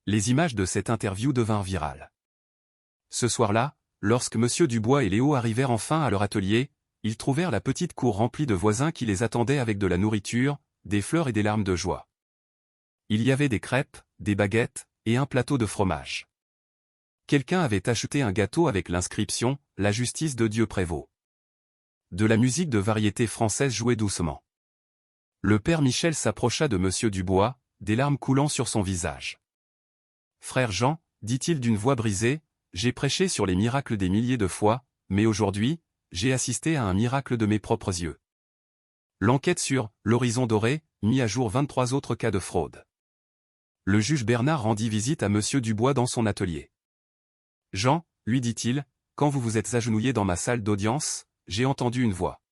Les images de cette interview devinrent virales. Ce soir-là, lorsque M. Dubois et Léo arrivèrent enfin à leur atelier, ils trouvèrent la petite cour remplie de voisins qui les attendaient avec de la nourriture, des fleurs et des larmes de joie. Il y avait des crêpes, des baguettes, et un plateau de fromage. Quelqu'un avait acheté un gâteau avec l'inscription « La justice de Dieu prévaut ». De la musique de variété française jouait doucement. Le père Michel s'approcha de M. Dubois, des larmes coulant sur son visage. « Frère Jean, dit-il d'une voix brisée, j'ai prêché sur les miracles des milliers de fois, mais aujourd'hui, j'ai assisté à un miracle de mes propres yeux. » L'enquête sur « L'Horizon doré » mit à jour 23 autres cas de fraude. Le juge Bernard rendit visite à M. Dubois dans son atelier. « Jean, lui dit-il, quand vous vous êtes agenouillé dans ma salle d'audience, j'ai entendu une voix.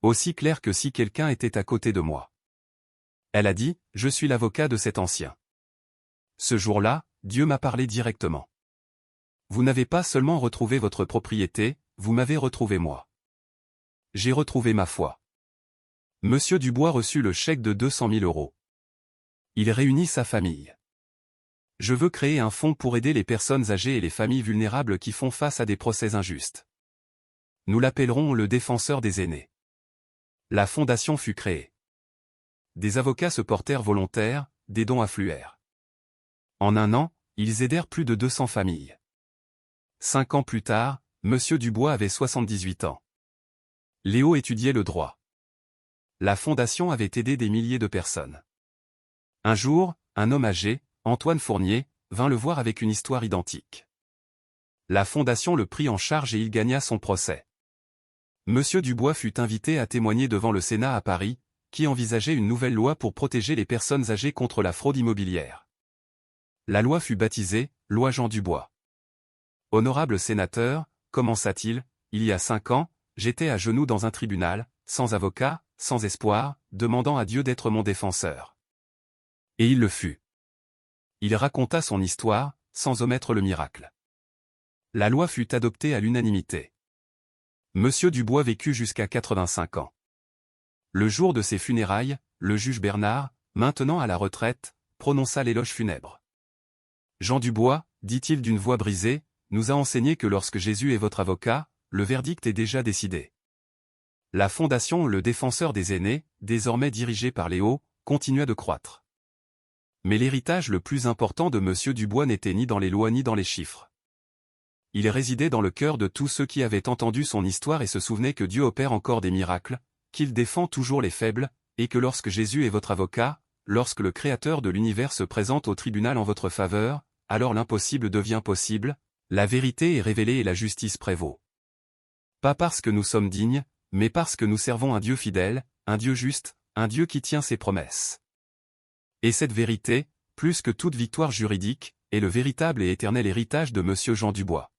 Aussi claire que si quelqu'un était à côté de moi. Elle a dit, je suis l'avocat de cet ancien. Ce jour-là, Dieu m'a parlé directement. Vous n'avez pas seulement retrouvé votre propriété, vous m'avez retrouvé moi. J'ai retrouvé ma foi. » Monsieur Dubois reçut le chèque de 200 000 €. Il réunit sa famille. « Je veux créer un fonds pour aider les personnes âgées et les familles vulnérables qui font face à des procès injustes. Nous l'appellerons le défenseur des aînés. » La fondation fut créée. Des avocats se portèrent volontaires, des dons affluèrent. En un an, ils aidèrent plus de 200 familles. 5 ans plus tard, Monsieur Dubois avait 78 ans. Léo étudiait le droit. La fondation avait aidé des milliers de personnes. Un jour, un homme âgé, Antoine Fournier, vint le voir avec une histoire identique. La fondation le prit en charge et il gagna son procès. Monsieur Dubois fut invité à témoigner devant le Sénat à Paris, qui envisageait une nouvelle loi pour protéger les personnes âgées contre la fraude immobilière. La loi fut baptisée « Loi Jean Dubois ». « Honorable sénateur, commença-t-il, il y a 5 ans, j'étais à genoux dans un tribunal, sans avocat, sans espoir, demandant à Dieu d'être mon défenseur. Et il le fut. » Il raconta son histoire, sans omettre le miracle. La loi fut adoptée à l'unanimité. Monsieur Dubois vécut jusqu'à 85 ans. Le jour de ses funérailles, le juge Bernard, maintenant à la retraite, prononça l'éloge funèbre. « Jean Dubois, dit-il d'une voix brisée, nous a enseigné que lorsque Jésus est votre avocat, le verdict est déjà décidé. » La fondation Le Défenseur des aînés, désormais dirigée par Léo, continua de croître. Mais l'héritage le plus important de Monsieur Dubois n'était ni dans les lois ni dans les chiffres. Il résidait dans le cœur de tous ceux qui avaient entendu son histoire et se souvenaient que Dieu opère encore des miracles, qu'il défend toujours les faibles, et que lorsque Jésus est votre avocat, lorsque le Créateur de l'univers se présente au tribunal en votre faveur, alors l'impossible devient possible, la vérité est révélée et la justice prévaut. Pas parce que nous sommes dignes, mais parce que nous servons un Dieu fidèle, un Dieu juste, un Dieu qui tient ses promesses. Et cette vérité, plus que toute victoire juridique, est le véritable et éternel héritage de Monsieur Jean Dubois.